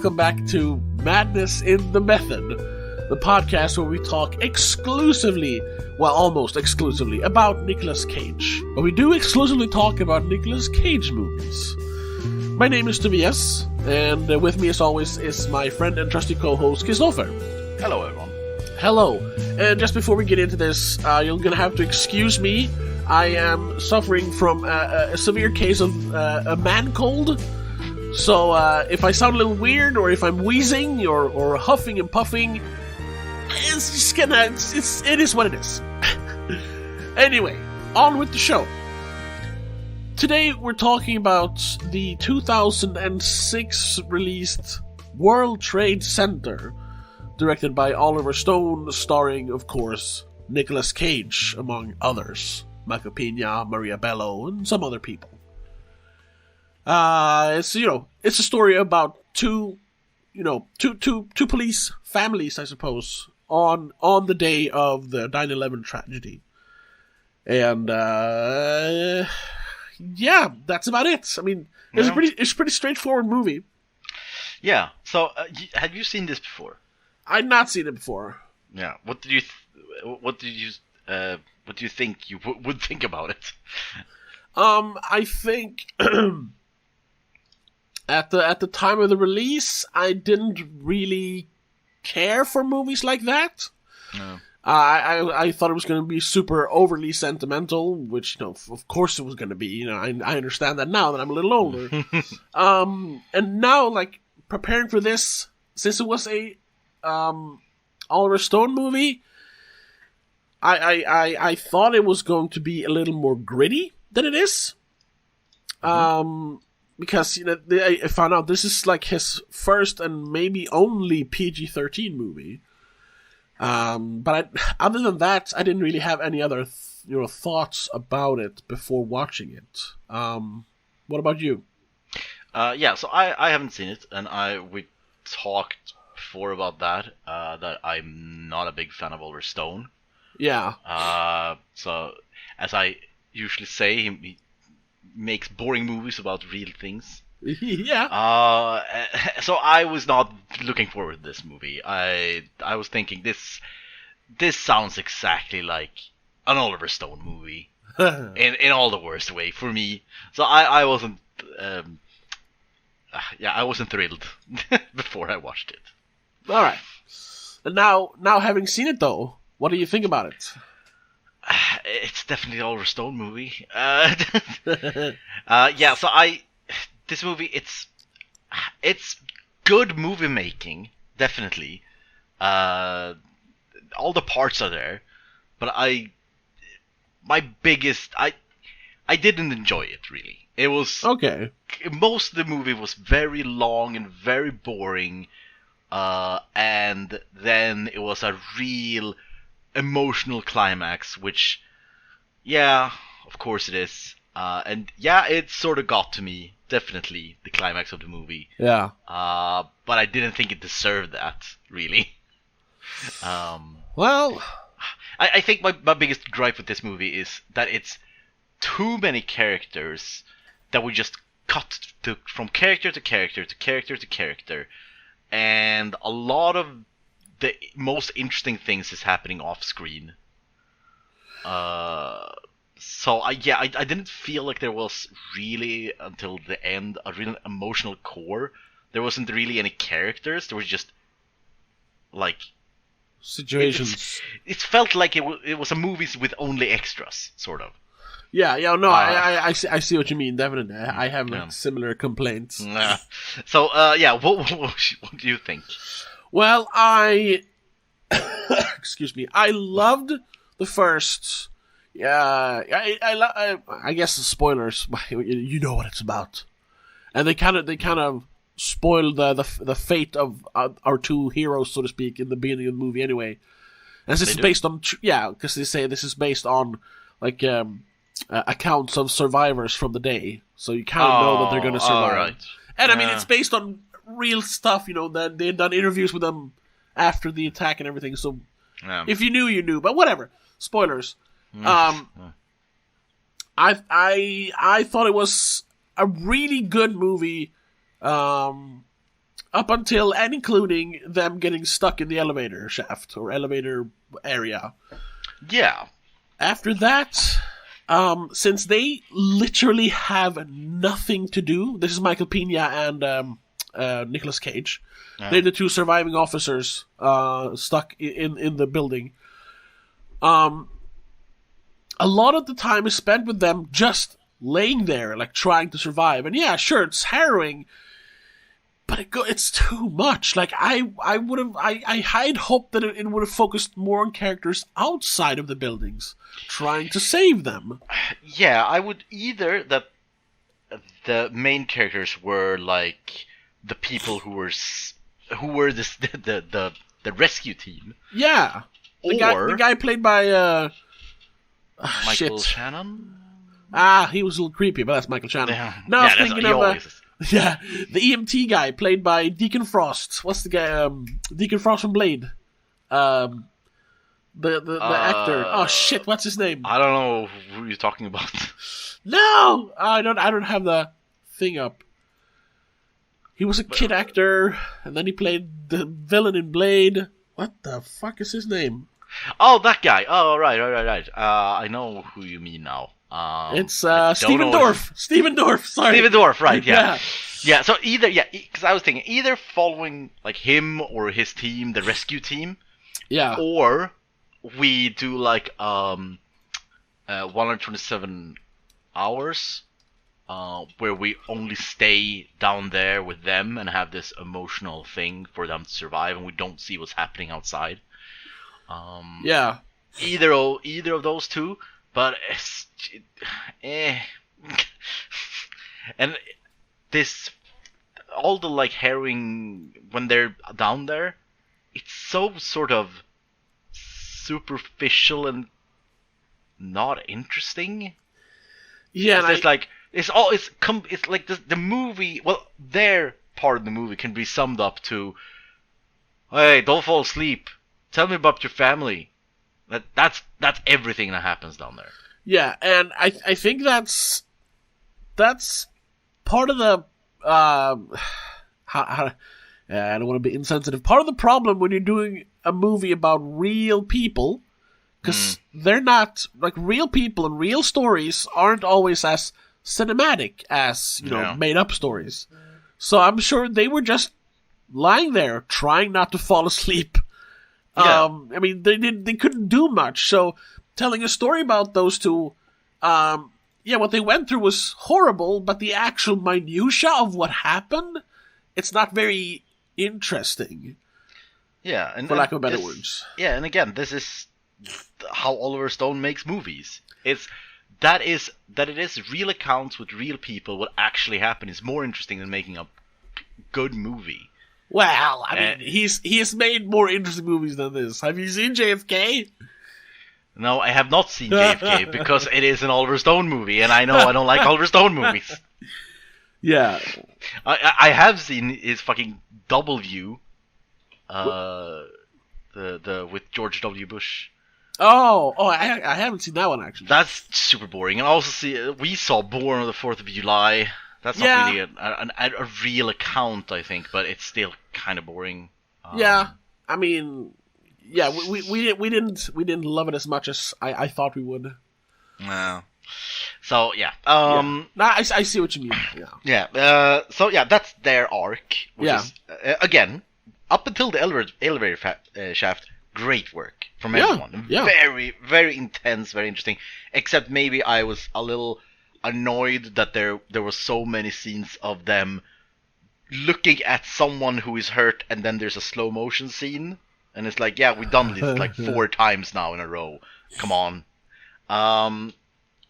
welcome back to Madness in the Method, the podcast where we talk exclusively, well, almost exclusively, about Nicolas Cage. But we do exclusively talk about Nicolas Cage movies. My name is Tobias, and with me as always is my friend and trusty co-host, Christopher. Hello, everyone. Hello. And just before we get into this, you're gonna have to excuse me. I am suffering from a severe case of a man cold. So if I sound a little weird, or if I'm wheezing, or huffing and puffing, it's just it is what it is. Anyway, on with the show. Today we're talking about the 2006 released World Trade Center, directed by Oliver Stone, starring, of course, Nicolas Cage, among others. Michael Pena, Maria Bello, and some other people. It's a story about two police families, I suppose, on the day of the 9/11 tragedy. And yeah, that's about it. I mean, it's a pretty straightforward movie. Yeah. So, have you seen this before? I'd not seen it before. Yeah. What do you think you would think about it? I think at the time of the release, I didn't really care for movies like that. No. I thought it was going to be super overly sentimental, which, of course it was going to be. I understand that now that I'm a little older. And now, like, preparing for this, since it was a Oliver Stone movie, I thought it was going to be a little more gritty than it is. Because, I found out this is like his first and maybe only PG-13 movie. But other than that, I didn't really have any other thoughts about it before watching it. What about you? Yeah, so I haven't seen it, and we talked before about that I'm not a big fan of Oliver Stone. Yeah. So, as I usually say, he makes boring movies about real things. Yeah. So I was not looking forward to this movie. I was thinking this sounds exactly like an Oliver Stone movie in all the worst way for me. So I wasn't I wasn't thrilled before I watched it. All right. And now having seen it though, what do you think about it? It's definitely an Oliver Stone movie. Yeah. So this movie, it's good movie making, definitely. All the parts are there, but I didn't enjoy it really. It was okay. Most of the movie was very long and very boring, and then it was a real emotional climax, which, yeah, of course it is. And yeah, it sort of got to me, definitely, the climax of the movie. Yeah. But I didn't think it deserved that, really. Well, I think my biggest gripe with this movie is that it's too many characters that we just cut from character to character to character to character, and a lot of the most interesting things is happening off screen. So I didn't feel like there was really, until the end, a real emotional core. There wasn't really any characters. There was just like situations. It felt like it was a movie with only extras, sort of. Yeah, no, I see what you mean. Definitely, I have similar complaints. So, what do you think? Well, excuse me. I loved the first. I guess spoilers. You know what it's about, and they kind of spoil the fate of our two heroes, so to speak, in the beginning of the movie. Anyway, and this is based on because they say this is based on like accounts of survivors from the day, so you kind of know that they're going to survive. Right. And I mean, it's based on real stuff. That they had done interviews with them after the attack and everything. So if you knew, you knew. But whatever. Spoilers. I thought it was a really good movie. Up until and including them getting stuck in the elevator shaft or elevator area. Yeah. After that, since they literally have nothing to do, this is Michael Pena and Nicolas Cage. Yeah. They're the two surviving officers stuck in the building. A lot of the time is spent with them just laying there, like trying to survive. And yeah, sure, it's harrowing, but it's too much. Like I had hoped that it would have focused more on characters outside of the buildings, trying to save them. Yeah, I would either that the main characters were like the people who were the rescue team. Yeah, the guy played by Michael Shannon. He was a little creepy, but that's Michael Shannon. Yeah. No, I was thinking of Yeah, the EMT guy played by Deacon Frost. What's the guy? Deacon Frost from Blade. The actor. Oh shit! What's his name? I don't know who you're talking about. No, I don't have the thing up. He was a kid actor, and then he played the villain in Blade. What the fuck is his name? Oh, that guy. Oh, right. I know who you mean now. It's Stephen Dorff. Stephen Dorff. Sorry, Stephen Dorff. Right? Yeah. Yeah. So because I was thinking either following like him or his team, the rescue team. Yeah. Or we do like 127 hours, where we only stay down there with them and have this emotional thing for them to survive, and we don't see what's happening outside. Yeah. Either of those two, but and this all the like harrowing when they're down there, it's so sort of superficial and not interesting. Yeah, it's like it's like the movie. Well, their part of the movie can be summed up to, "Hey, don't fall asleep. Tell me about your family." That's everything that happens down there. Yeah, and I think that's part of the I don't want to be insensitive. Part of the problem when you're doing a movie about real people, because they're not like real people and real stories aren't always as cinematic as made up stories. So I'm sure they were just lying there trying not to fall asleep. Yeah. I mean, they couldn't do much. So telling a story about those two, what they went through was horrible, but the actual minutia of what happened, it's not very interesting. Yeah, and for lack of better words. Yeah, and again, this is how Oliver Stone makes movies. That it is real accounts with real people. What actually happened is more interesting than making a good movie. Well, I mean, he has made more interesting movies than this. Have you seen JFK? No, I have not seen JFK because it is an Oliver Stone movie, and I know I don't like Oliver Stone movies. Yeah, I have seen his fucking Double View, the with George W. Bush. I haven't seen that one actually. That's super boring. And also we saw Born on the 4th of July. That's not really a real account, I think, but it's still kind of boring. Yeah, I mean, yeah, we didn't love it as much as I thought we would. No. So yeah. I see what you mean. Yeah. Yeah. So yeah, that's their arc. Which is, again, up until the elevator shaft, great work from everyone. Yeah. Very, very intense, very interesting. Except maybe I was a little annoyed that there were so many scenes of them looking at someone who is hurt, and then there's a slow motion scene, and it's like, yeah, we've done this like 4 times now in a row. Come on.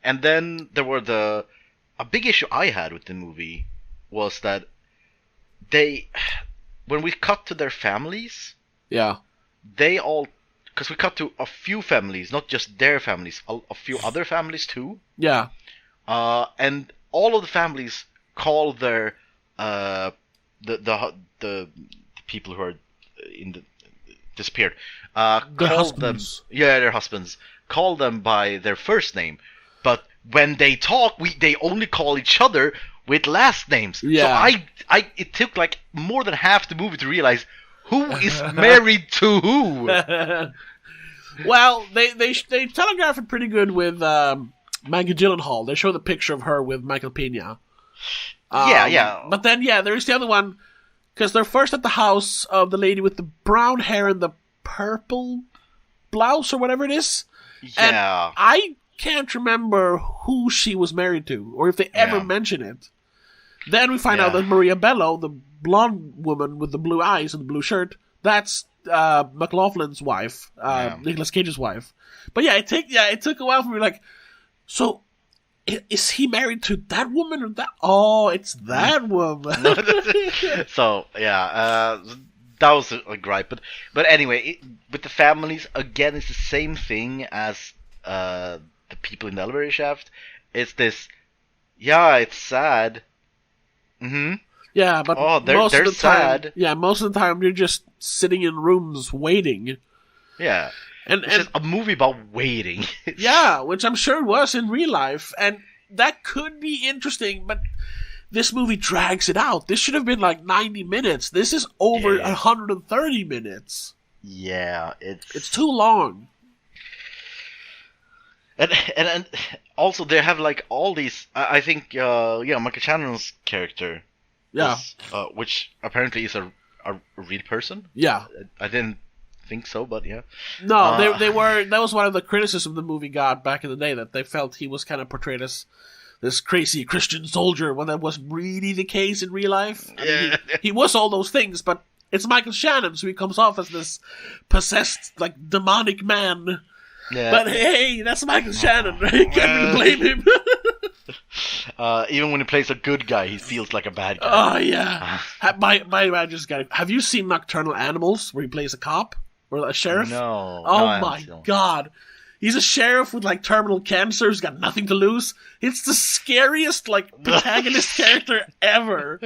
And then there were a big issue I had with the movie was that when we cut to their families, they all, because we cut to a few families, not just their families, a few other families too. Yeah. And all of the families call their the people who are disappeared. Their husbands. Their husbands. Call them by their first name, but when they talk, they only call each other with last names. Yeah. So it took like more than half the movie to realize who is married to who. Well, they telegraph it pretty good with Maggie Gyllenhaal. They show the picture of her with Michael Pena. Yeah. But then, there's the other one, because they're first at the house of the lady with the brown hair and the purple blouse or whatever it is. Yeah. And I can't remember who she was married to, or if they ever mention it. Then we find out that Maria Bello, the blonde woman with the blue eyes and the blue shirt, that's McLaughlin's wife, Nicolas Cage's wife. But it took a while for me, like, so is he married to that woman or that? Oh, it's that woman. So that was a gripe. But anyway, with the families again, it's the same thing as the people in the elevator shaft. It's this. Yeah, it's sad. Mm-hmm. Yeah, but they're most of the sad. time, most of the time you're just sitting in rooms waiting. Yeah, and it's a movie about waiting. Yeah, which I'm sure it was in real life, and that could be interesting. But this movie drags it out. This should have been like 90 minutes. This is over 130 minutes. Yeah, it's too long. And also they have like all these. I think Michael Shannon's character. Yeah. Which apparently is a real person. Yeah. I didn't think so, but yeah. No, they were. That was one of the criticisms the movie got back in the day, that they felt he was kind of portrayed as this crazy Christian soldier when that wasn't really the case in real life. I mean, he was all those things, but it's Michael Shannon, so he comes off as this possessed, like, demonic man. Yeah. But hey, that's Michael Shannon. You can't really blame him. Even when he plays a good guy, he feels like a bad guy. Oh, yeah. My just got it. Have you seen Nocturnal Animals, where he plays a cop or a sheriff? No. Oh, my God. He's a sheriff with, like, terminal cancer. He's got nothing to lose. It's the scariest, like, protagonist character ever.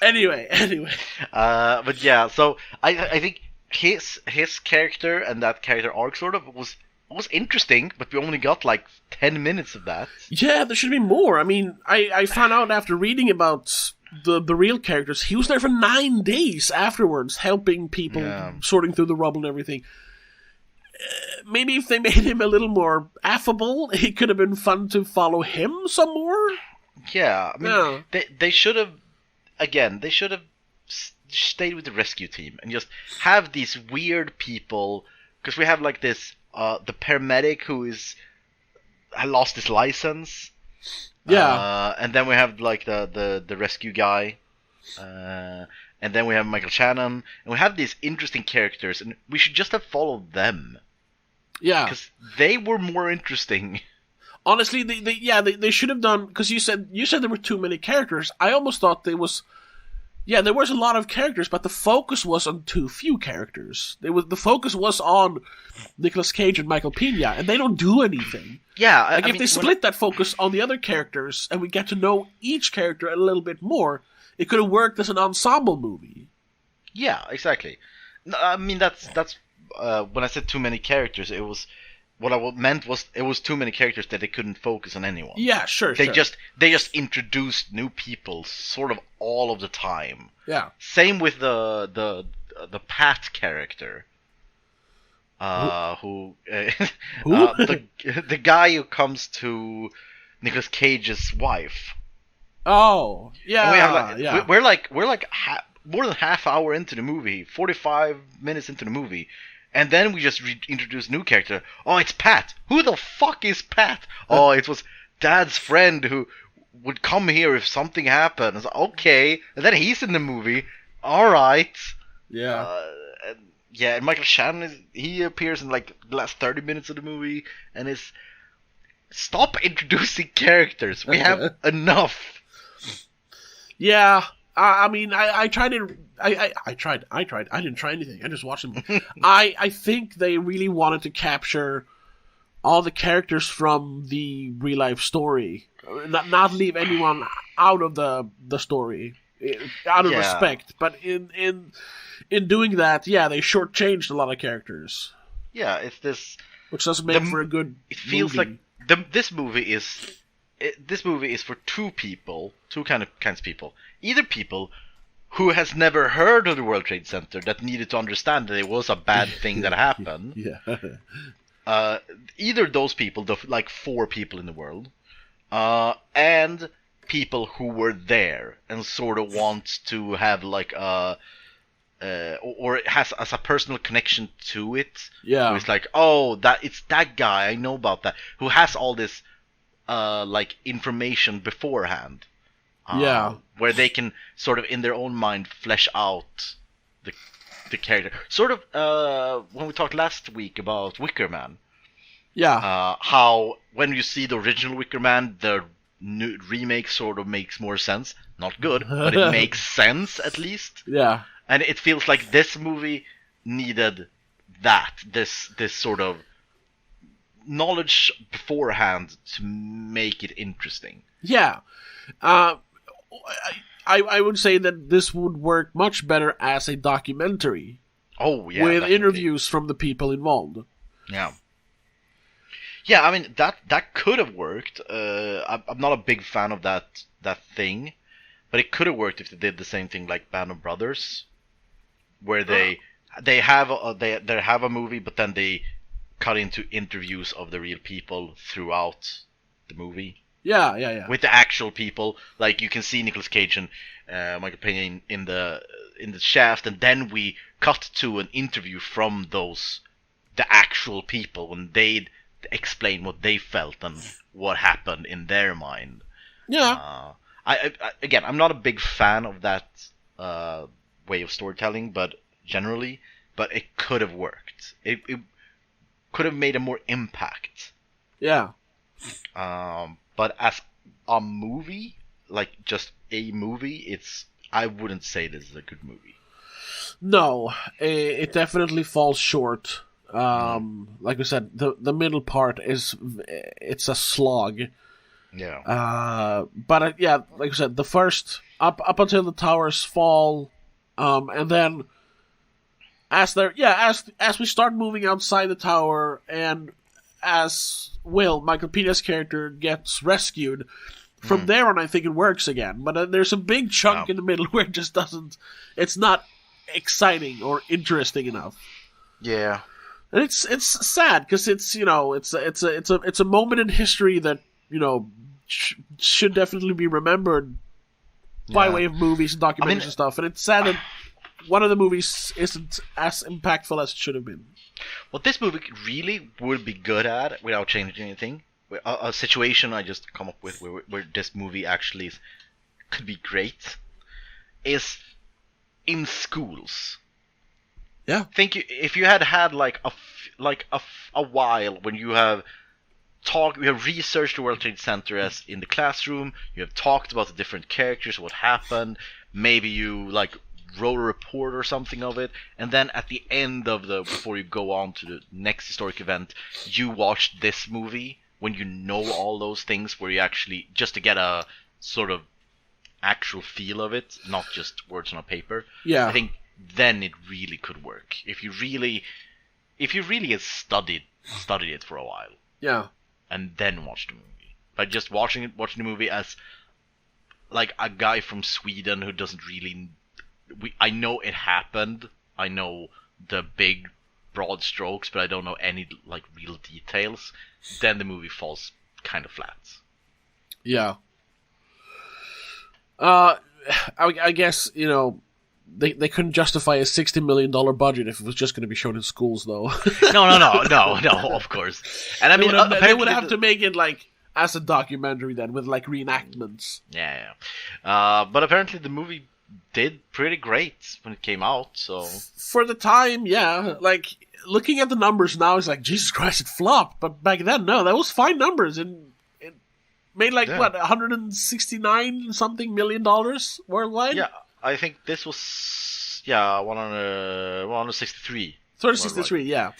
Anyway. But yeah, so I think his character and that character arc sort of was interesting, but we only got like 10 minutes of that. Yeah, there should be more. I mean, I found out after reading about the real characters, he was there for 9 days afterwards, helping people, sorting through the rubble and everything. Maybe if they made him a little more affable, it could have been fun to follow him some more. Yeah, I mean, they should have, stayed with the rescue team and just have these weird people, because we have like this the paramedic who lost his license, and then we have like the rescue guy, and then we have Michael Shannon, and we have these interesting characters, and we should just have followed them, because they were more interesting. Honestly, they should have done, because you said there were too many characters. I almost thought there was a lot of characters, but the focus was on too few characters. The focus was on Nicolas Cage and Michael Pena, and they don't do anything. Yeah, I mean, they split that focus on the other characters, and we get to know each character a little bit more, it could have worked as an ensemble movie. Yeah, exactly. I mean, that's when I said too many characters, it was. What I meant was it was too many characters that they couldn't focus on anyone. Yeah, sure. They just introduced new people sort of all of the time. Yeah. Same with the Pat character. Who? The guy who comes to Nicolas Cage's wife. Oh, yeah. And we're like more than half hour into the movie, 45 minutes into the movie. And then we just introduce new character. Oh, it's Pat. Who the fuck is Pat? Oh, it was Dad's friend who would come here if something happened. It's like, okay. And then he's in the movie. All right. Yeah. And Michael Shannon, he appears in like the last 30 minutes of the movie. And stop introducing characters. We have enough. Yeah. I mean, I tried it. I tried. I didn't try anything. I just watched them. I think they really wanted to capture all the characters from the real life story, not leave anyone out of the story, out of respect. But in doing that, they shortchanged a lot of characters. Yeah, it's this, which doesn't make for a good. It feels movie. like this movie is this movie is for two kinds of people. Either people who has never heard of the World Trade Center that needed to understand that it was a bad thing that happened. Either those people, the like 4 people in the world, and people who were there and sort of want to have like a or it has as a personal connection to it. Yeah. Where it's like, oh, it's that guy, I know about that, who has all this like information beforehand. Where they can sort of in their own mind flesh out the character. Sort of when we talked last week about Wicker Man. Yeah. How when you see the original Wicker Man, the new remake sort of makes more sense. Not good, but it makes sense at least. Yeah. And it feels like this movie needed this sort of knowledge beforehand to make it interesting. Yeah. I would say that this would work much better as a documentary. Oh, yeah. With definitely. interviews from the people involved. Yeah. Yeah, I mean, that could have worked. I'm not a big fan of that thing. But it could have worked if they did the same thing like Band of Brothers. Where they have a movie, but then they cut into interviews of the real people throughout the movie. Yeah. With the actual people, like you can see Nicolas Cage and Michael Pena in the shaft, and then we cut to an interview from the actual people when they explain what they felt and what happened in their mind. Yeah. Again, I'm not a big fan of that way of storytelling, but it could have worked. It could have made a more impact. Yeah. But as a movie, like just a movie, I wouldn't say this is a good movie. No, it definitely falls short. Like I said, the middle part it's a slog. Yeah. But yeah, like I said, the first up until the towers fall, and then as we start moving outside the tower, and as Michael Pena's character gets rescued, from there on I think it works again. But there's a big chunk in the middle where it just doesn't. It's not exciting or interesting enough. Yeah. And it's sad because it's a moment in history that should definitely be remembered by way of movies and documentaries and stuff. And it's sad that one of the movies isn't as impactful as it should have been. What this movie really would be good at, without changing anything, a situation I just come up with where this movie actually could be great, is in schools. Yeah. Think if you had like a while when you have researched the World Trade Center as in the classroom, you have talked about the different characters, what happened, maybe you like wrote a report or something of it, and then at the end of before you go on to the next historic event, you watched this movie when you know all those things, where you actually, just to get a sort of actual feel of it, not just words on a paper. Yeah. I think then it really could work. If you really had studied it for a while. Yeah. And then watch the movie. But just watching the movie as like a guy from Sweden who doesn't really. I know it happened. I know the big, broad strokes, but I don't know any like real details. Then the movie falls kind of flat. Yeah. I guess they couldn't justify a $60 million budget if it was just going to be shown in schools, though. No, of course. And I mean, they would have to make it like as a documentary then, with like reenactments. Yeah. But apparently the movie did pretty great when it came out. So for the time, yeah. Like looking at the numbers now, it's like Jesus Christ, it flopped. But back then, no, that was fine numbers, and it made like what $169 something million worldwide. Yeah. I think this was 163. 163, yeah.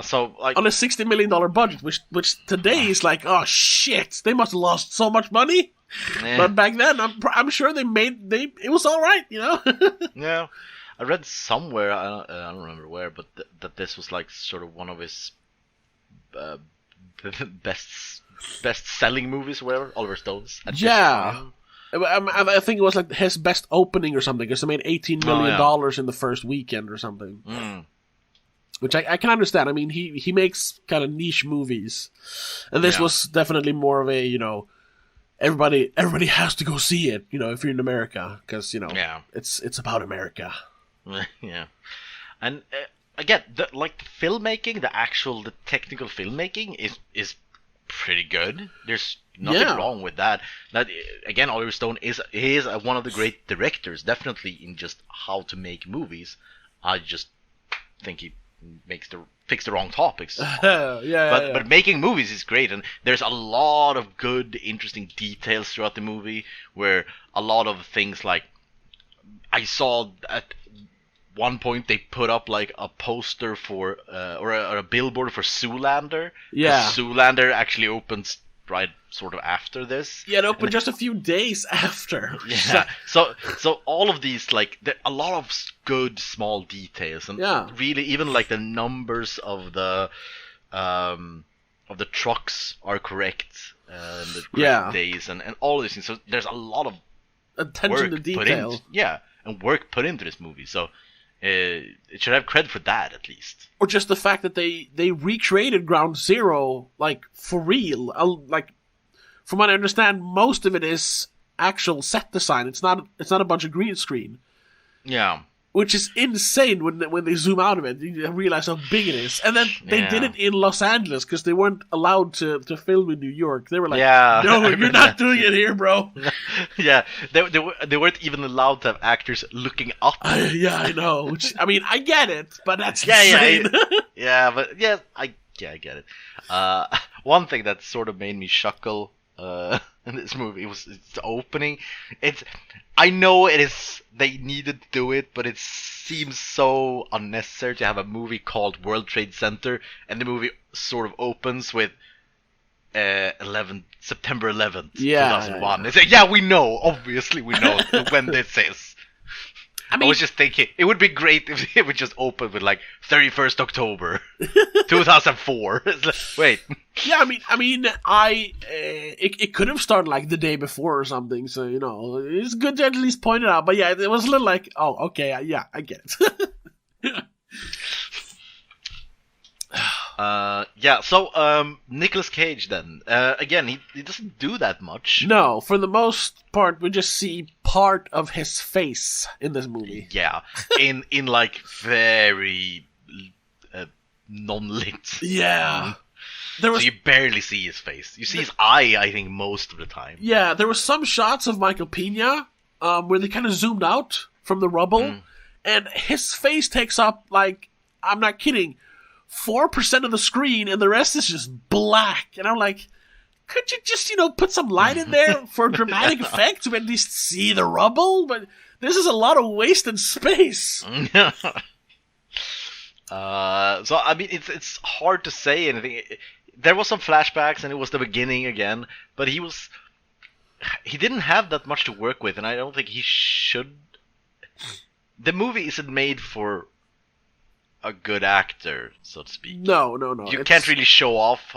So like on a $60 million budget, which today is like, oh shit, they must have lost so much money. But back then, I'm sure it was all right, Yeah, I read somewhere, I don't remember where, but that this was like sort of one of his best best-selling movies, whatever, Oliver Stone's. At this Yeah. time. I think it was like his best opening or something, because it made $18 million in the first weekend or something. Mm. Which I can understand. I mean, he makes kind of niche movies. And this was definitely more of a, everybody has to go see it, if you're in America. Because, it's about America. Yeah. And again, the filmmaking, the technical filmmaking is pretty good. There's nothing wrong with that. That again, Oliver Stone is one of the great directors, definitely in just how to make movies. I just think he picks the wrong topics. But making movies is great, and there's a lot of good, interesting details throughout the movie. Where a lot of things, like I saw at one point they put up like a poster for or a billboard for Zoolander. Yeah, Zoolander actually opens right sort of after this. Yeah, it opened just a few days after. Yeah. So all of these, like, a lot of good small details, and really even like the numbers of the trucks are correct, the correct days, and all of these things. So there's a lot of attention to detail. And work put into this movie. So it should have credit for that, at least. Or just the fact that they recreated Ground Zero, like, for real. Like, from what I understand, most of it is actual set design. It's not a bunch of green screen. Yeah. Which is insane when they zoom out of it. You realize how big it is. And then they did it in Los Angeles, because they weren't allowed to film in New York. They were like, no, you're not doing it here, bro. Yeah, they weren't even allowed to have actors looking up. I know. Which, I mean, I get it, but that's insane. I get it. One thing that sort of made me chuckle in this movie was its opening. I know they needed to do it, but it seems so unnecessary to have a movie called World Trade Center, and the movie sort of opens with September 11th, 2001. It's like, we know, obviously we know when this is. I was just thinking, it would be great if it would just open with like 31st October, 2004. Wait. Yeah, I mean, it could have started like the day before or something. So it's good to at least point it out. But yeah, it was a little like, oh, okay, I get it. So Nicolas Cage then. Again, he doesn't do that much. No, for the most part, we just see part of his face in this movie. Yeah, in like very non-lit. Yeah. So you barely see his face. You see his eye, I think, most of the time. Yeah, there were some shots of Michael Pena where they kind of zoomed out from the rubble, and his face takes up, like, I'm not kidding, 4% of the screen, and the rest is just black. And I'm like, could you just, put some light in there for dramatic effect to at least see the rubble? But this is a lot of wasted space. So, I mean, it's hard to say anything. There was some flashbacks, and it was the beginning again, but he didn't have that much to work with, and I don't think he should. The movie isn't made for a good actor, so to speak. No. You can't really show off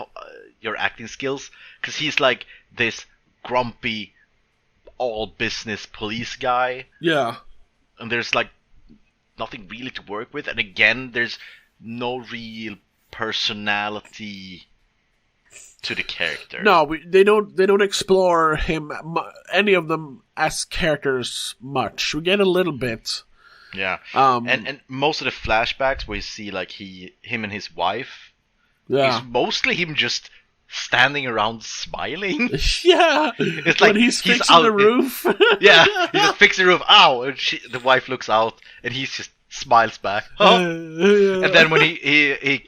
your acting skills, because he's like this grumpy, all-business police guy. Yeah. And there's like nothing really to work with, and again, there's no real personality to the character. No, they don't explore him, any of them, as characters much. We get a little bit. Yeah, and most of the flashbacks where you see like him and his wife, is mostly him just standing around smiling. Yeah, it's like when he's fixing the roof. Yeah, he just fixes the roof. Ow! And the wife looks out, and he just smiles back. Oh. And then when he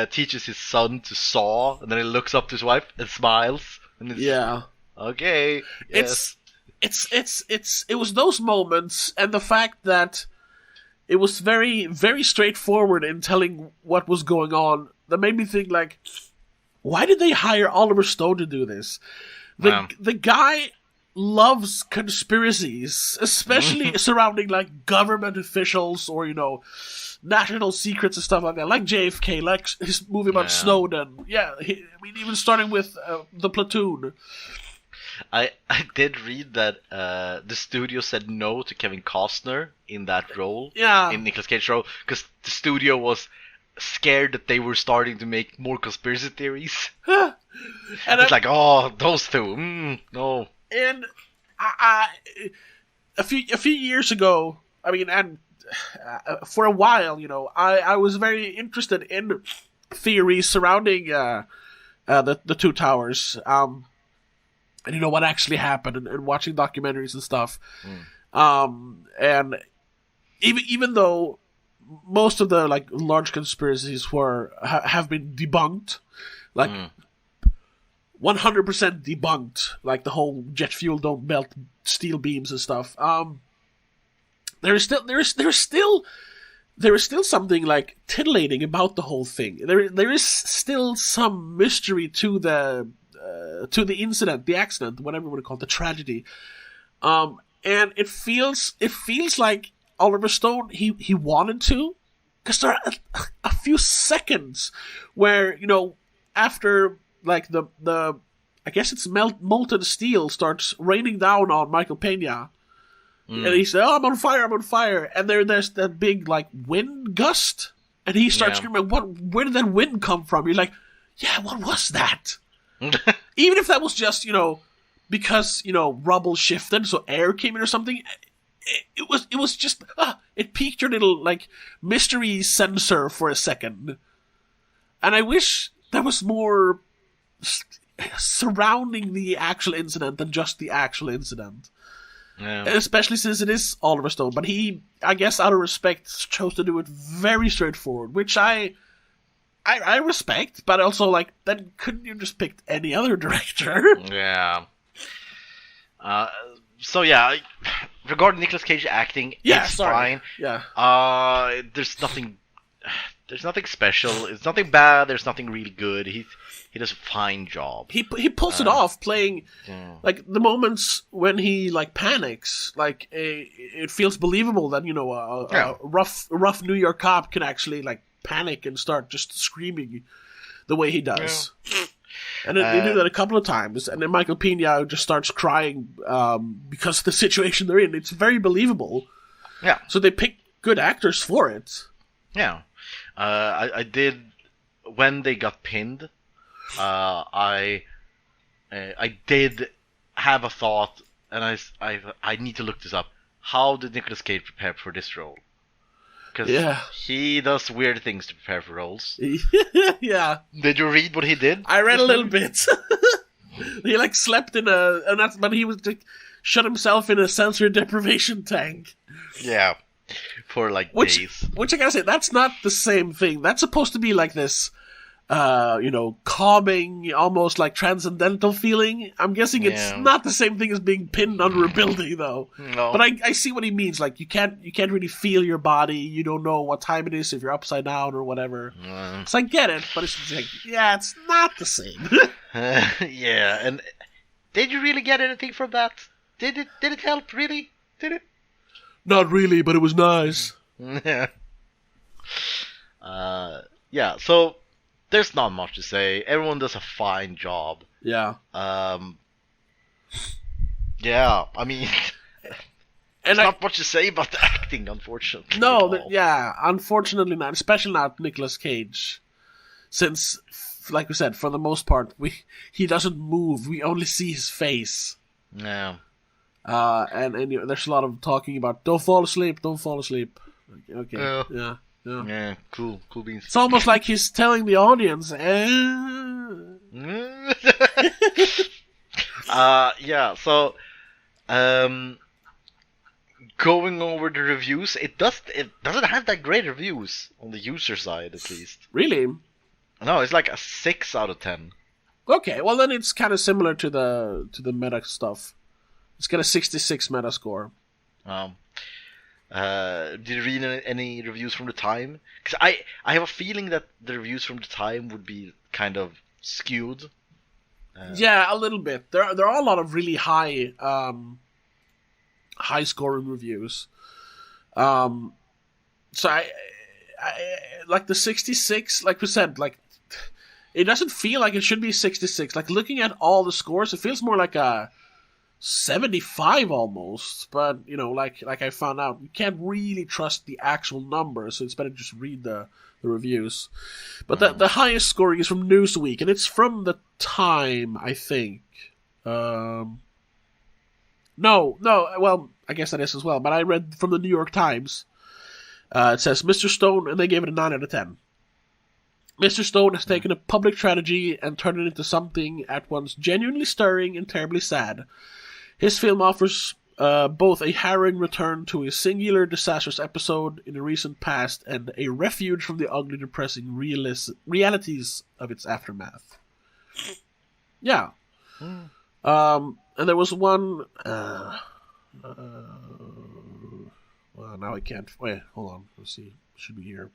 teaches his son to saw, and then he looks up to his wife and smiles. And it's, okay. Yes. It was those moments, and the fact that it was very, very straightforward in telling what was going on, that made me think, like, why did they hire Oliver Stone to do this? The guy loves conspiracies, especially surrounding like government officials or national secrets and stuff like that, like JFK, like his movie about Snowden. Yeah, I mean, even starting with The Platoon. I did read that the studio said no to Kevin Costner in that role, in Nicolas Cage role, because the studio was scared that they were starting to make more conspiracy theories. And it's like, oh, those two, no. And a few years ago, I mean, and for a while, I was very interested in theories surrounding the two towers, and what actually happened, and watching documentaries and stuff. And even though most of the like large conspiracies have been debunked, like 100% debunked, like the whole jet fuel don't melt steel beams and stuff. There is still something like titillating about the whole thing. There is still some mystery to the incident, the accident, whatever you want to call it, the tragedy. And it feels like Oliver Stone he wanted to, because there are a few seconds where after like the I guess it's molten steel starts raining down on Michael Pena, and he said, "Oh, I'm on fire!" And there's that big like wind gust, and he starts screaming, Where did that wind come from?" You're like, "Yeah, what was that?" Even if that was just because rubble shifted, so air came in or something. It was just it piqued your little like mystery sensor for a second, and I wish there was more surrounding the actual incident than just the actual incident. Yeah. Especially since it is Oliver Stone, but he, I guess, out of respect, chose to do it very straightforward, which I respect, but also like, then couldn't you just pick any other director? Yeah. So yeah, regarding Nicolas Cage acting, it's fine. Yeah. There's nothing special. It's nothing bad. There's nothing really good. He does a fine job. He pulls it off, playing like the moments when he like panics. Like it feels believable that a rough New York cop can actually like panic and start just screaming the way he does. Yeah. And they do that a couple of times, and then Michael Pena just starts crying because of the situation they're in. It's very believable. Yeah. So they pick good actors for it. Yeah. I did, when they got pinned, I did have a thought, and I need to look this up. How did Nicolas Cage prepare for this role? Because he does weird things to prepare for roles. Yeah. Did you read what he did? I read a little bit. He like slept in but he was like, shut himself in a sensory deprivation tank. Yeah. For like days. Which I gotta say, that's not the same thing. That's supposed to be like this, calming, almost like transcendental feeling. I'm guessing it's not the same thing as being pinned under a building, though. No. But I see what he means. Like you can't really feel your body. You don't know what time it is if you're upside down or whatever. So I get it, but it's like, it's not the same. Yeah, and did you really get anything from that? Did it help? Really? Did it? Not really, but it was nice. Yeah. Yeah, so there's not much to say. Everyone does a fine job. Yeah. Yeah, I mean, there's not much to say about the acting, unfortunately. No, unfortunately not. Especially not Nicolas Cage. Since, like we said, for the most part, he doesn't move. We only see his face. Yeah. And there's a lot of talking about don't fall asleep. Okay, yeah, cool beans. It's almost like he's telling the audience. Yeah. So, going over the reviews, it doesn't have that great reviews on the user side, at least. Really? No, it's like a 6 out of 10. Okay, well then it's kind of similar to the meta stuff. It's got a 66 meta score. Did you read any reviews from the time? Because I have a feeling that the reviews from the time would be kind of skewed. Yeah, a little bit. There are a lot of really high scoring reviews. So I like the 66. Like we said, like it doesn't feel like it should be 66. Like looking at all the scores, it feels more like a 75 almost. But you know, like I found out, you can't really trust the actual numbers, so it's better to just read the reviews. But the highest scoring is from Newsweek, and it's from the Time, I think. No, well, I guess that is as well. But I read from the New York Times. It says, Mr. Stone, and they gave it a 9 out of 10. Mr. Stone has taken a public tragedy and turned it into something at once genuinely stirring and terribly sad. His film offers both a harrowing return to a singular disastrous episode in the recent past and a refuge from the ugly, depressing realities of its aftermath. Yeah. And there was one... well, now I can't... Wait, hold on. Let's see. It should be here.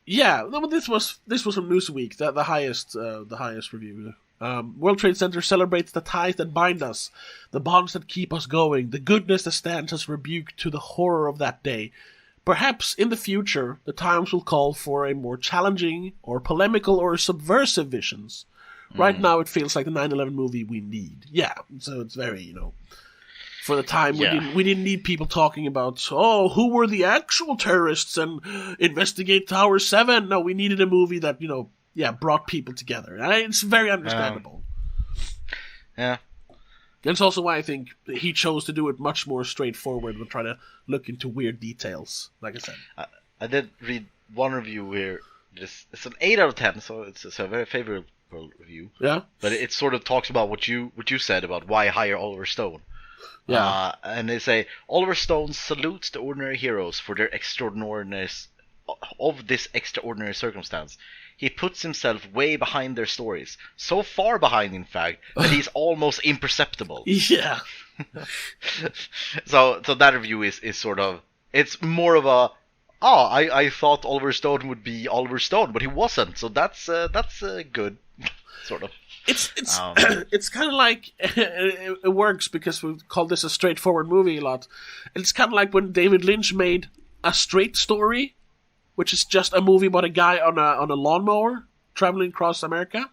Yeah, no, but this was from Newsweek, the highest review. World Trade Center celebrates the ties that bind us, the bonds that keep us going, the goodness that stands as rebuke to the horror of that day. Perhaps in the future, the Times will call for a more challenging, or polemical, or subversive visions. Right now, it feels like the 9/11 movie we need. Yeah, so it's very, you know, for the time we didn't need people talking about, who were the actual terrorists and investigate Tower 7. No, we needed a movie that, you know, brought people together. And it's very understandable. Yeah. That's also why I think he chose to do it much more straightforward and try to look into weird details, like I said. I did read one review where it's an 8 out of 10, so it's a very favorable review. Yeah. But it sort of talks about what you said about why hire Oliver Stone. Yeah. And they say, Oliver Stone salutes the ordinary heroes for their extraordinariness of this extraordinary circumstance. He puts himself way behind their stories. So far behind, in fact, that he's almost imperceptible. Yeah. So that review is sort of... It's more of a... I thought Oliver Stone would be Oliver Stone, but he wasn't. So that's good, sort of. It's it's kind of like... It works because we call this a straightforward movie a lot. It's kind of like when David Lynch made A Straight Story, which is just a movie about a guy on a lawnmower traveling across America.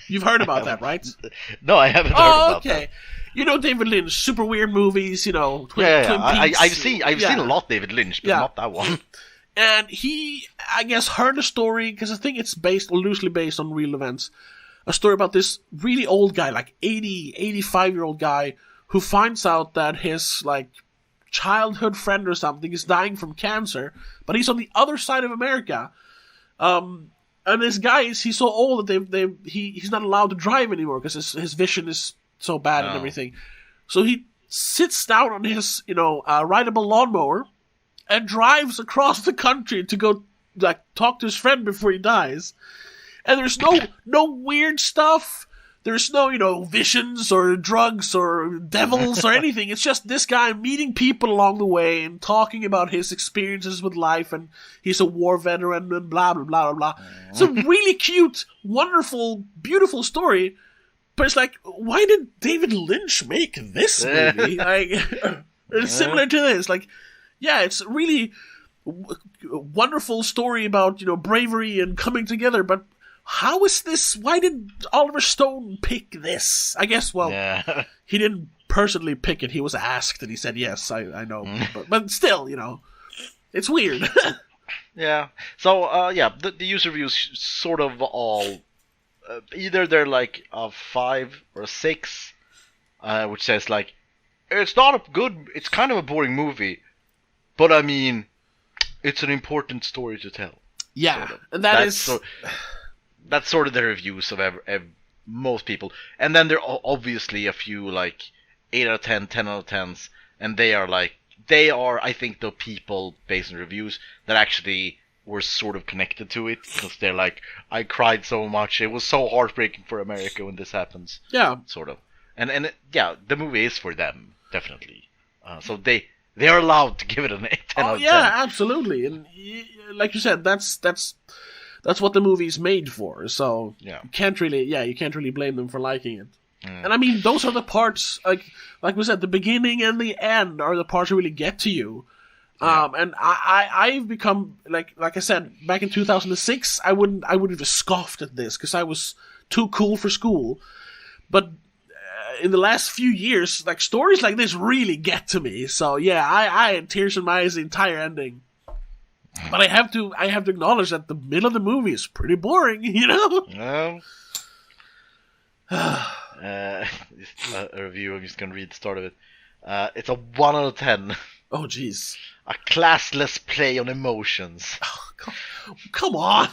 You've heard about that, right? No, I haven't heard about that. You know David Lynch, super weird movies, you know. Twin Peaks. I've seen a lot of David Lynch, but not that one. And he, I guess, heard a story, because I think it's loosely based on real events, a story about this really old guy, like 85-year-old guy, who finds out that his, like, childhood friend or something is dying from cancer, but he's on the other side of America. And this guy he's so old that he's not allowed to drive anymore because his vision is so bad and everything. So he sits down on his, rideable lawnmower and drives across the country to go like talk to his friend before he dies. And there's no weird stuff. There's no, visions or drugs or devils or anything. It's just this guy meeting people along the way and talking about his experiences with life, and he's a war veteran and blah, blah, blah, blah, blah. It's a really cute, wonderful, beautiful story, but it's like, why did David Lynch make this movie? It's similar to this. Like, yeah, it's a really wonderful story about, bravery and coming together, but how is this? Why did Oliver Stone pick this? I guess, he didn't personally pick it. He was asked, and he said, yes, I know. But still, it's weird. Yeah. So, the user reviews sort of all... either they're like a 5 or a 6, which says, like, it's not a good... It's kind of a boring movie, but, I mean, it's an important story to tell. Yeah, sort of. And that's sort of the reviews of most people. And then there are obviously a few, like, 8 out of 10, 10 out of 10s. And they are, I think, the people, based on reviews, that actually were sort of connected to it. Because they're like, I cried so much. It was so heartbreaking for America when this happens. Yeah. Sort of. And the movie is for them, definitely. So they are allowed to give it an 10 out of 10. Yeah, absolutely. And like you said, that's that's what the movie's made for. So Yeah. you can't really blame them for liking it. And I mean, those are the parts, like we said, the beginning and the end are the parts that really get to you. And I've become, like I said, back in 2006, I would have scoffed at this because I was too cool for school. But in the last few years, like, stories like this really get to me. So yeah, I had tears in my eyes the entire ending. But I have to acknowledge that the middle of the movie is pretty boring, you know? A review, I'm just gonna read the start of it. It's a 1 out of 10. Oh, jeez. A classless play on emotions. Oh, come on.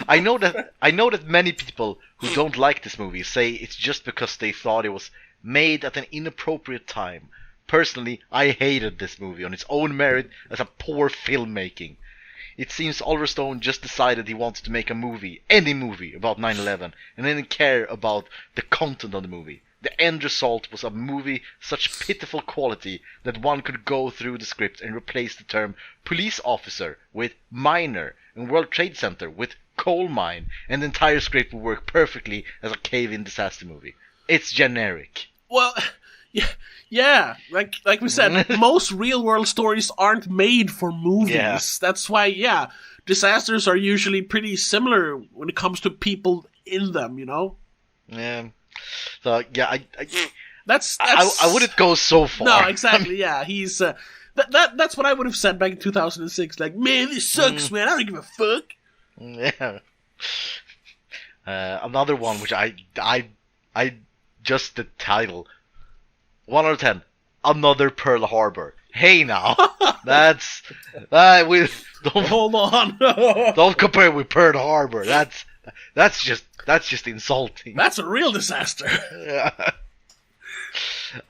I know that many people who don't like this movie say it's just because they thought it was made at an inappropriate time. Personally, I hated this movie on its own merit as a poor filmmaking. It seems Oliver Stone just decided he wanted to make a movie, any movie, about 9/11, and didn't care about the content of the movie. The end result was a movie such pitiful quality that one could go through the script and replace the term police officer with miner and World Trade Center with coal mine, and the entire script would work perfectly as a cave-in disaster movie. It's generic. Well, yeah, like we said, most real-world stories aren't made for movies. Yeah. That's why, disasters are usually pretty similar when it comes to people in them, you know? Yeah. So, yeah, That's I wouldn't go so far. No, exactly, yeah. He's, that's what I would have said back in 2006. Like, man, this sucks, man. I don't give a fuck. Yeah. Another one, which I just the title. 1 out of 10. Another Pearl Harbor. Hey now, that's don't Hold on. don't compare with Pearl Harbor. That's just insulting. That's a real disaster.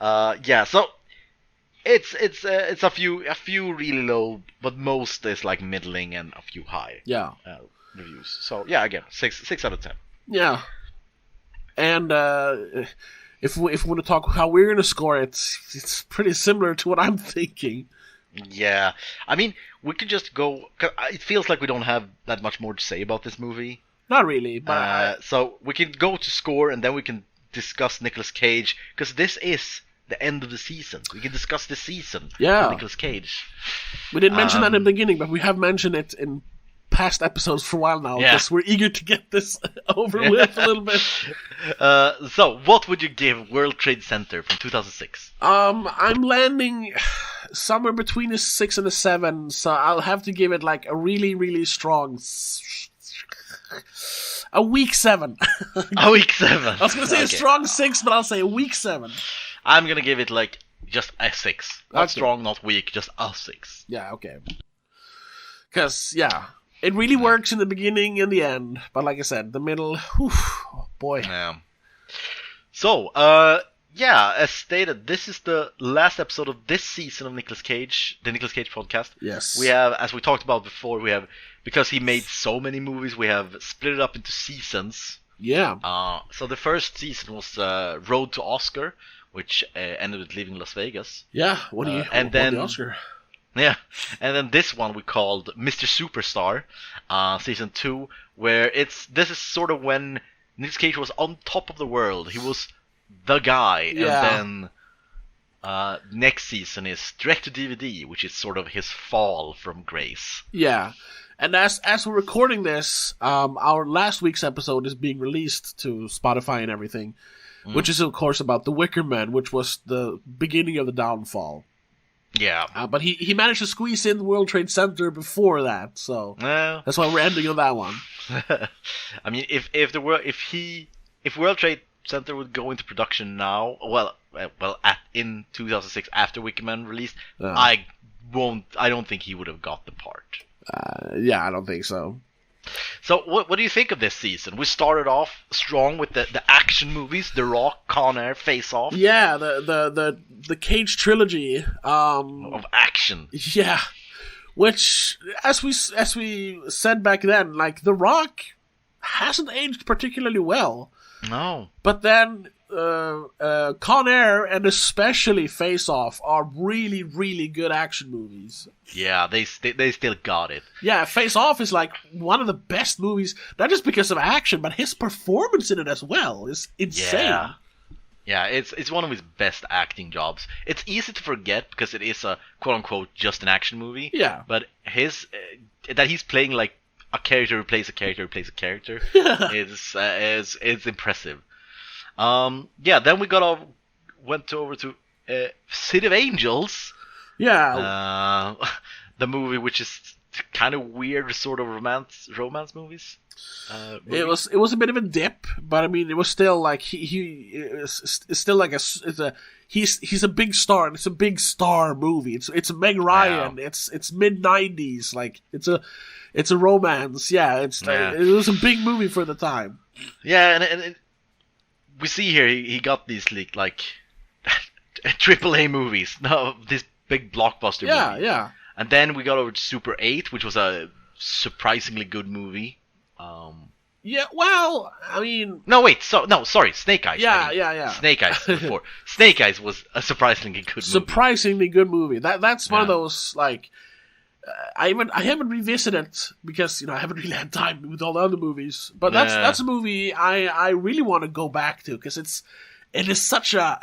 Yeah. So it's a few really low, but most is like middling and a few high. Yeah. Reviews. So yeah, again, 6 out of 10. Yeah. And if we want to talk how we're going to score it, it's pretty similar to what I'm thinking. Yeah, I mean, we could just go. 'Cause it feels like we don't have that much more to say about this movie. Not really, but so we can go to score and then we can discuss Nicolas Cage, because this is the end of the season. We can discuss this season. Yeah. With Nicolas Cage. We didn't mention that in the beginning, but we have mentioned it in past episodes for a while now, because we're eager to get this over with a little bit. So, what would you give World Trade Center from 2006? I'm landing somewhere between a 6 and a 7, so I'll have to give it like a really, really strong... a weak 7. A week 7. I was going to say a strong 6, but I'll say a weak 7. I'm going to give it like just a 6. Not Okay. strong, not weak, just a 6. Yeah, okay. Because, it really works in the beginning and the end, but like I said, the middle, whew, oh boy. Yeah. So, as stated, this is the last episode of this season of Nicolas Cage, the Nicolas Cage podcast. Yes. We have, as we talked about before, because he made so many movies, we have split it up into seasons. Yeah. So the first season was Road to Oscar, which ended with Leaving Las Vegas. Yeah, what do you and what then the Oscar? Yeah, and then this one we called Mr. Superstar, season 2, where this is sort of when Nicolas Cage was on top of the world. He was the guy, Yeah. and then next season is direct to DVD, which is sort of his fall from grace. Yeah. And as we're recording this, our last week's episode is being released to Spotify and everything, which is of course about The Wicker Man, which was the beginning of the downfall. Yeah, But he managed to squeeze in the World Trade Center before that, so that's why we're ending on that one. I mean, if World Trade Center would go into production now, in 2006 after Wicker Man released, I don't think he would have got the part. Yeah, I don't think so. So, what do you think of this season? We started off strong with the action movies, The Rock, Con Air, Face Off. Yeah, the Cage trilogy. Of action. Yeah, which as we said back then, like The Rock hasn't aged particularly well. No. But then Con Air and especially Face Off are really, really good action movies. Yeah, they still got it. Yeah, Face Off is like one of the best movies, not just because of action, but his performance in it as well is insane. Yeah, it's one of his best acting jobs. It's easy to forget because it is a quote unquote just an action movie. Yeah, but his that he's playing like a character who plays a character who plays a character is impressive. Then we went over to City of Angels. Yeah, the movie which is kind of weird, sort of romance movies. It was a bit of a dip, but I mean, it was still like it's still like he's a big star, and it's a big star movie. It's a Meg Ryan. Yeah. It's mid-90s, like it's a romance. Yeah, it was a big movie for the time. Yeah, and we see here he got these like AAA movies. No, this big blockbuster movie. Yeah. And then we got over to Super 8, which was a surprisingly good movie. Yeah, well, I mean... Sorry, Snake Eyes. Yeah. Snake Eyes before. Snake Eyes was a surprisingly good movie. Surprisingly good movie. That's one of those, like... I haven't revisited because, I haven't really had time with all the other movies. But that's a movie I really want to go back to because it is such a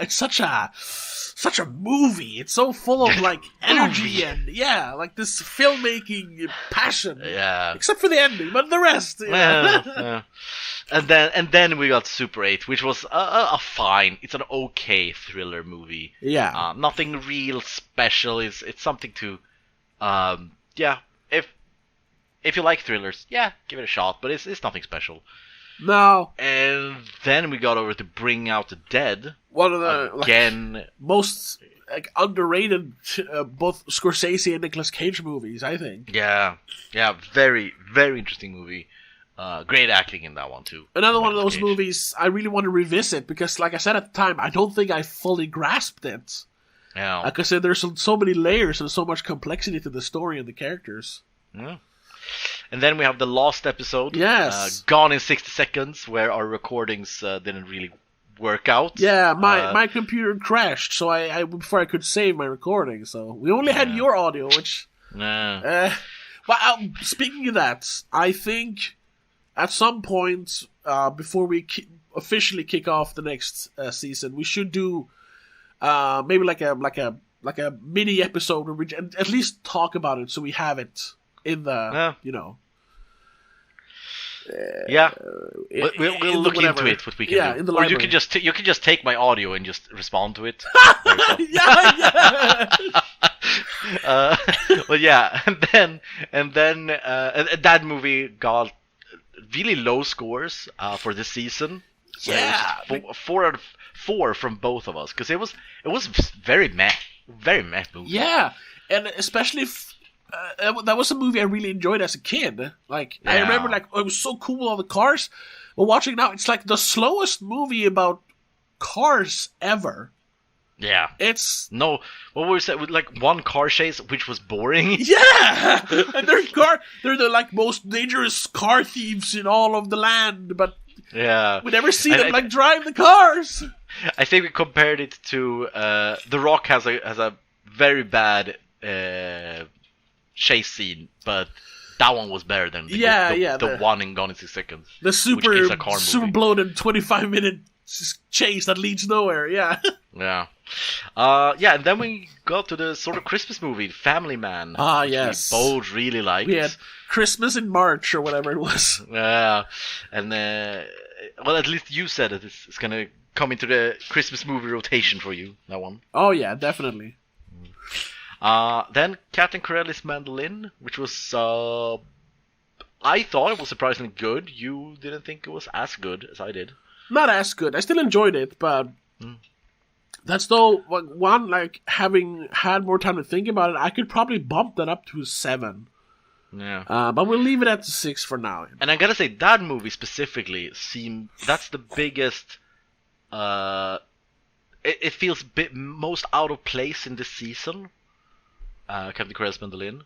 movie. It's so full of like energy and like this filmmaking passion. Yeah. Except for the ending, but the rest. Yeah. And then we got Super 8, which was a fine. It's an okay thriller movie. Yeah. Nothing real special. It's something to if you like thrillers, give it a shot. But it's nothing special. No. And then we got over to Bring Out the Dead. One of the again most underrated both Scorsese and Nicolas Cage movies, I think. Yeah, very, very interesting movie. Great acting in that one too. Another one of those movies I really want to revisit because, like I said at the time, I don't think I fully grasped it. Yeah, like I said, there's so many layers and so much complexity to the story and the characters. Yeah. And then we have the last episode, Gone in 60 Seconds, where our recordings didn't really work out. Yeah, my computer crashed, so I before I could save my recording, so we only had your audio, which... speaking of that, I think at some point, before we officially kick off the next season, we should do maybe like a mini episode where we at least talk about it, so we have it in the we'll look into it. What we can do, in the or library. you can just take my audio and just respond to it. And then that movie got really low scores for this season. So it was 4 out of 4 from both of us because it was very meh movie. Yeah, and especially that was a movie I really enjoyed as a kid. Like I remember, it was so cool, all the cars. But watching now, it's like the slowest movie about cars ever. Yeah, it's what was it? With like one car chase, which was boring. Yeah, and they're the like most dangerous car thieves in all of the land, but we never see them drive the cars. I think we compared it to The Rock has a very bad chase scene, but that one was better than the one in Gone in 6 Seconds. The super bloated 25-minute chase that leads nowhere. Yeah. And then we got to the sort of Christmas movie, Family Man. Yes. We both really liked. We had Christmas in March or whatever it was. Yeah, and at least you said that it's gonna come into the Christmas movie rotation for you. That one. Oh yeah, definitely. Then Captain Corelli's Mandolin, which was I thought it was surprisingly good. You didn't think it was as good as I did. Not as good. I still enjoyed it, but that's though one, like, having had more time to think about it, I could probably bump that up to 7. Yeah. But we'll leave it at 6 for now. And I gotta say, that movie specifically that's the biggest. It feels most out of place in this season. Captain Corelli's Mandolin.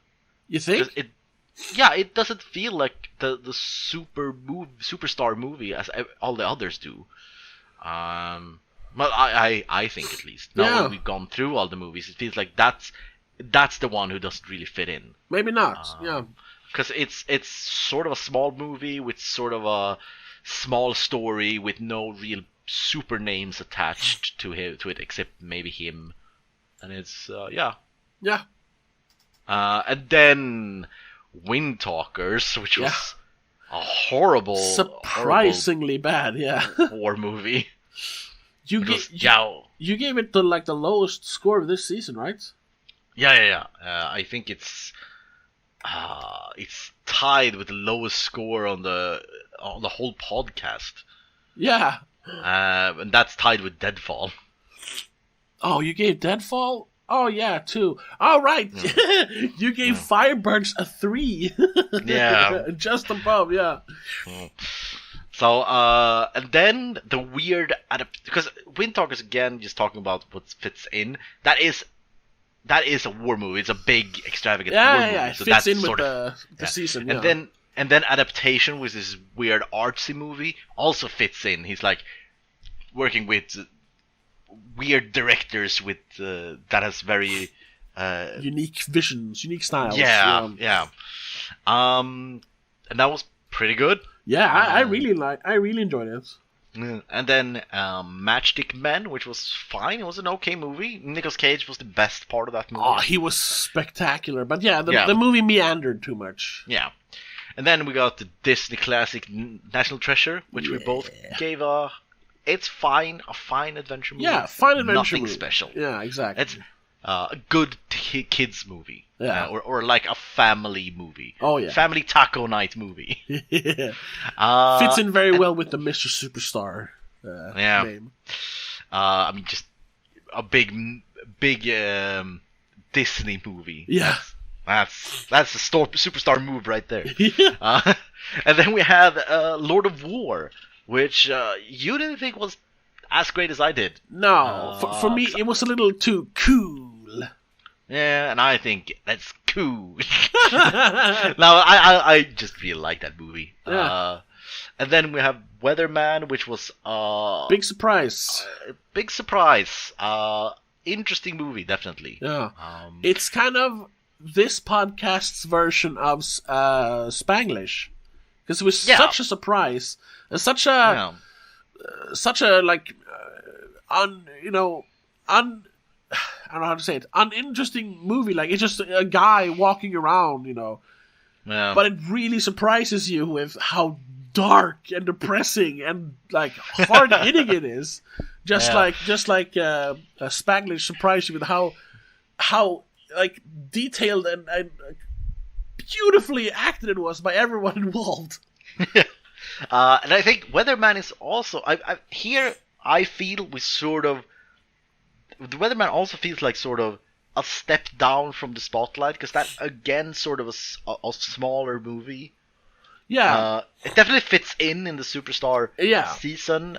You think? It doesn't feel like the superstar movie as all the others do. Well, I think at least. Now that we've gone through all the movies, it feels like that's the one who doesn't really fit in. Maybe not. Because it's sort of a small movie with sort of a small story with no real super names attached to it except maybe him, and it's Yeah. And then Wind Talkers, which was a horrible, surprisingly bad, war movie. You gave it the lowest score of this season, right? Yeah. I think it's tied with the lowest score on the whole podcast. Yeah. And that's tied with Deadfall. Oh, you gave Deadfall? Oh, yeah, 2. All right. You gave Firebirds a 3. Yeah. Just above, yeah. So, and then the weird because Wind Talkers, again, just talking about what fits in. That is a war movie. It's a big, extravagant war movie. Yeah. It so fits that's in sort with of, the season, And then Adaptation, with this weird artsy movie, also fits in. He's like working with weird directors with that has very unique visions, unique styles. Yeah. And that was pretty good. Yeah, I really enjoyed it. And then Matchstick Men, which was fine. It was an okay movie. Nicolas Cage was the best part of that movie. Oh, he was spectacular. But the movie meandered too much. Yeah. And then we got the Disney classic National Treasure, which we both gave it's fine, a fine adventure movie. Yeah, fine adventure Nothing movie. special. Yeah, exactly. It's a good kids movie. Yeah. Or like a family movie. Oh, yeah. Family taco night movie. Fits in very well with the Mr. Superstar name. I mean, just a big Disney movie. Yeah. That's a superstar move right there. Yeah. And then we had Lord of War, which you didn't think was as great as I did. No, for me it was a little too cool. Yeah, and I think that's cool. No, I just really like that movie. Yeah. And then we have Weatherman, which was big surprise. Big surprise. Interesting movie, definitely. Yeah. It's kind of this podcast's version of Spanglish, because it was such a surprise, and such a like I don't know how to say it, uninteresting movie. Like, it's just a guy walking around, Yeah. But it really surprises you with how dark and depressing and like hard hitting it is. Just like Spanglish surprised you with how like detailed and beautifully acted it was by everyone involved. And I think Weatherman is also I feel we sort of the Weatherman also feels like sort of a step down from the spotlight, because that again sort of a smaller movie. Yeah, it definitely fits in the Superstar season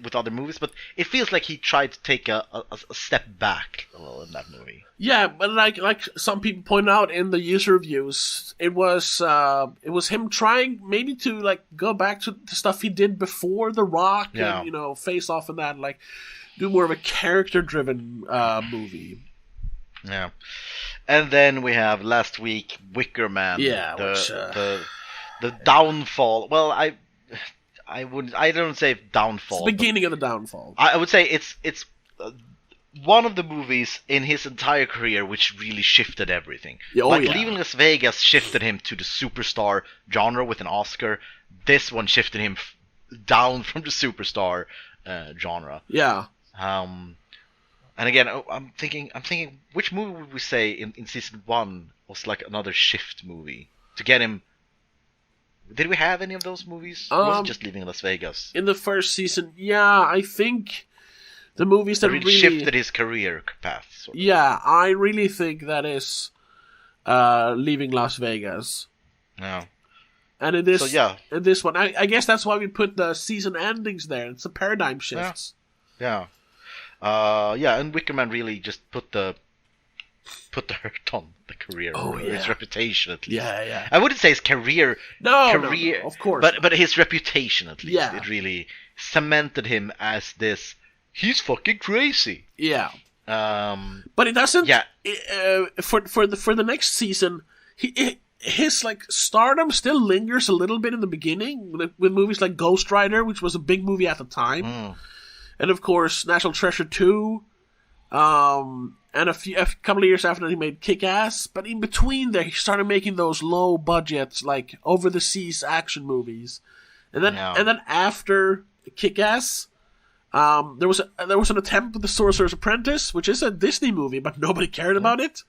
with other movies, but it feels like he tried to take a step back a little in that movie. Yeah, but like some people point out in the user reviews, it was him trying maybe to like go back to the stuff he did before The Rock and Face Off and that, like do more of a character-driven movie. Yeah, and then we have last week Wicker Man. Yeah, the downfall. Well, I don't say downfall. It's the beginning of the downfall. I would say it's one of the movies in his entire career which really shifted everything. Leaving Las Vegas shifted him to the superstar genre with an Oscar. This one shifted him down from the superstar genre. Yeah. And again, I'm thinking, which movie would we say in season 1 was like another shift movie to get him? Did we have any of those movies? Or was it just Leaving Las Vegas? In the first season, yeah, I think the movies that really shifted his career path. Sort of. Yeah, I really think that is Leaving Las Vegas. Yeah. And in this, in this one, I guess that's why we put the season endings there. It's the paradigm shifts. Yeah. And Wicker Man really just put the hurt on the career, or his reputation at least. Yeah. I wouldn't say his career. No, of course. But his reputation at least. Yeah. It really cemented him as this he's fucking crazy. Yeah. Um, But it doesn't. Yeah. For the next season, his like stardom still lingers a little bit in the beginning with movies like Ghost Rider, which was a big movie at the time, and of course National Treasure 2. And a couple of years after that, he made Kick-Ass. But in between there, he started making those low budget, like over the seas action movies. And then after Kick-Ass, there was an attempt with The Sorcerer's Apprentice, which is a Disney movie, but nobody cared about it.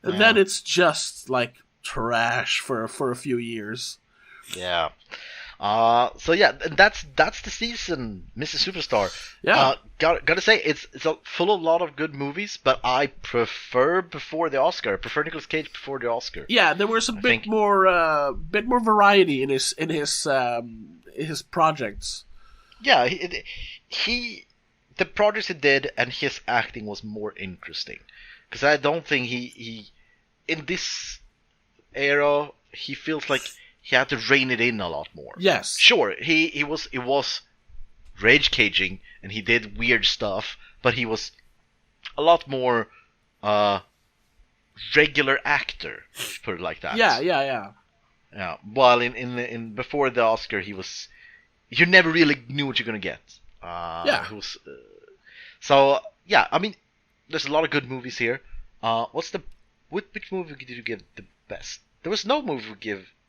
And then it's just like trash for a few years. Yeah. So yeah, that's the season, Mr. Superstar. Yeah. Gotta say, it's full of a lot of good movies, but I prefer Before the Oscar. I prefer Nicolas Cage before the Oscar. Yeah, there was a bit more variety in his projects. Yeah, the projects he did and his acting was more interesting, because I don't think he in this era he feels like he had to rein it in a lot more. Yes. Sure, it was rage caging and he did weird stuff, but he was a lot more regular actor, put it like that. Yeah. Yeah. While in Before the Oscar, you never really knew what you're gonna get. So yeah, I mean, there's a lot of good movies here. Which movie did you give the best? There was no movie we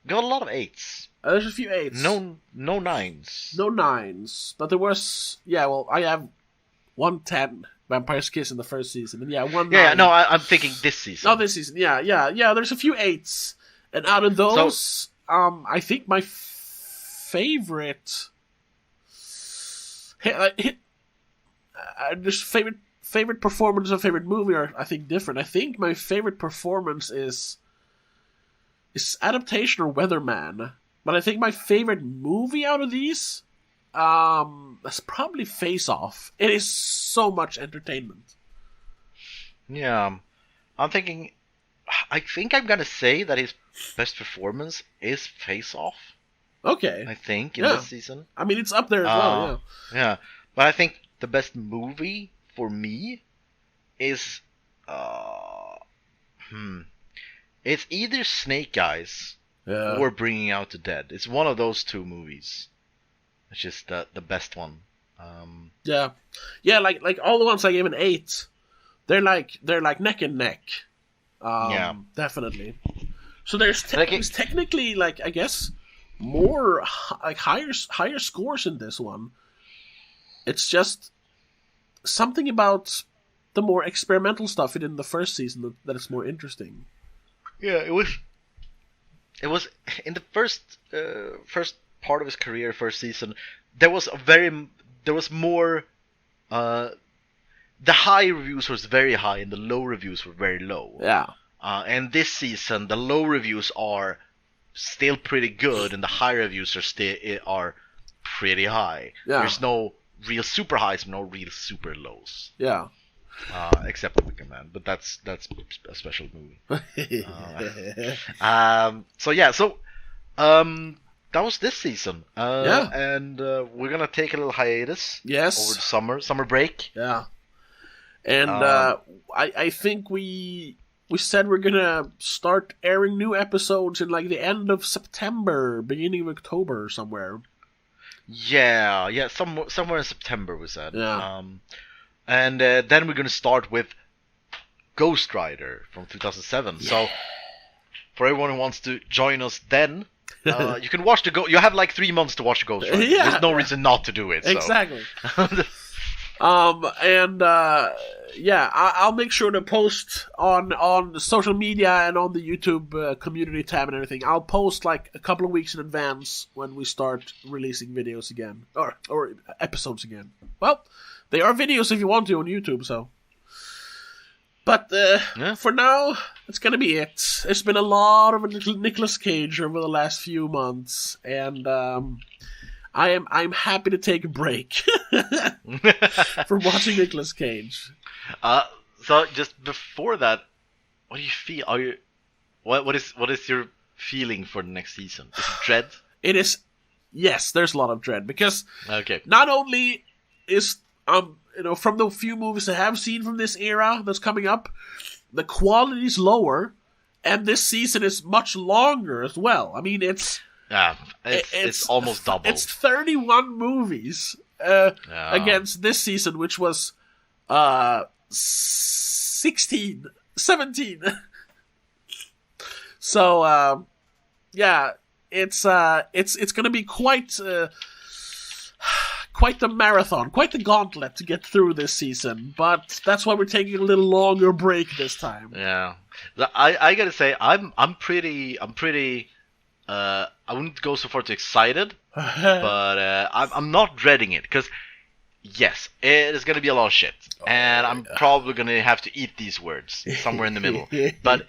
got a lot of 8s. There's a few 8s. No 9s. No 9s, but there was. Yeah, well, I have 110 Vampire's Kiss in the first season, and 1 9. Yeah, no, I'm thinking this season. Oh, this season. Yeah. There's a few 8s, and out of those, I think my favorite. Just favorite performance and favorite movie are, I think, different. I think my favorite performance is Adaptation or Weatherman, but I think my favorite movie out of these, is probably Face Off. It is so much entertainment. Yeah, I think I'm gonna say that his best performance is Face Off. Okay. I think in this season. I mean, it's up there as well. Yeah, but I think the best movie for me is it's either Snake Eyes or Bringing Out the Dead. It's one of those two movies. It's just the best one. Yeah, like all the ones I gave an 8, they're like neck and neck. Definitely. So there's technically, like, I guess, more like higher scores in this one. It's just something about the more experimental stuff in the first season that is more interesting. Yeah, it was in the first part of his career, first season. There was more. The high reviews was very high, and the low reviews were very low. Yeah. And this season, the low reviews are still pretty good, and the high reviews are pretty high. Yeah. There's no real super highs, no real super lows. Yeah. Except for Wicker Man, but that's a special movie. That was this season. And we're gonna take a little hiatus. Yes. Over the summer break. Yeah. And I think we said we're gonna start airing new episodes in like the end of September, beginning of October, somewhere. Yeah, somewhere in September we said. Yeah. And then we're gonna start with Ghost Rider from 2007. Yeah. So for everyone who wants to join us, then you can watch you have like 3 months to watch Ghost Rider. Yeah. There's no reason not to do it. Exactly. I'll make sure to post on social media and on the YouTube community tab and everything. I'll post like a couple of weeks in advance when we start releasing videos again, or episodes again. Well, they are videos if you want to on YouTube, so. But for now, it's gonna be it. There's been a lot of Nicolas Cage over the last few months, and I'm happy to take a break from watching Nicolas Cage. So just before that, what do you feel? What is your feeling for the next season? Is it dread? It is. Yes, there's a lot of dread because okay. Not only from the few movies I have seen from this era that's coming up, the quality's lower, and this season is much longer as well. I mean, it's almost double. It's 31 movies against this season, which was 17. So it's going to be quite the marathon, quite the gauntlet to get through this season. But that's why we're taking a little longer break this time. Yeah, I gotta say, I'm pretty. I wouldn't go so far to excited, but I'm not dreading it, because yes, it is gonna be a lot of shit, and I'm probably gonna have to eat these words somewhere in the middle. But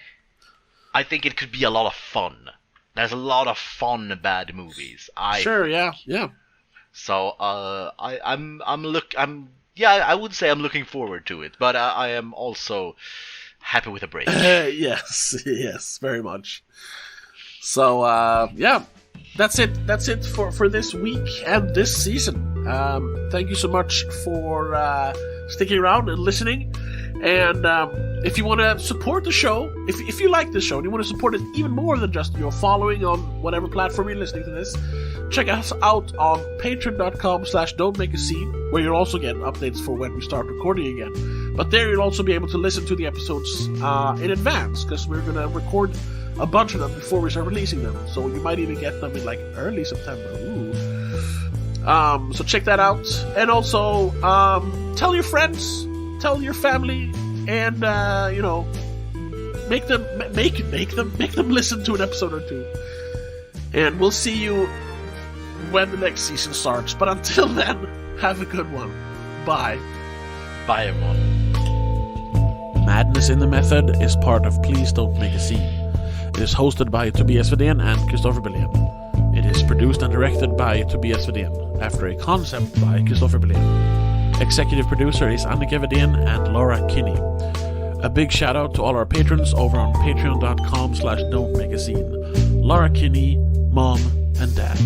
I think it could be a lot of fun. There's a lot of fun bad movies. Yeah. So I would say I'm looking forward to it, but I am also happy with a break. Yes, very much. So that's it for this week and this season. Thank you so much for sticking around and listening. And if you want to support the show, if you like this show and you want to support it even more than just your following on whatever platform you're listening to this, check us out on patreon.com/don'tmakeascene, where you'll also get updates for when we start recording again. But there you'll also be able to listen to the episodes in advance, because we're going to record a bunch of them before we start releasing them. So you might even get them in like early September. Ooh. So check that out. And also tell your friends, tell your family, and make them listen to an episode or two. And we'll see you when the next season starts. But until then, have a good one. Bye. Bye, everyone. Madness in the Method is part of Please Don't Make a Scene. It is hosted by Tobias Vedén and Christopher Belén. It is produced and directed by Tobias Vedén, after a concept by Christopher Belén. Executive producer is Annika Vedén and Laura Kinney. A big shout out to all our patrons over on patreon.com/don'tmakeascene. Laura Kinney, Mom, and Dad.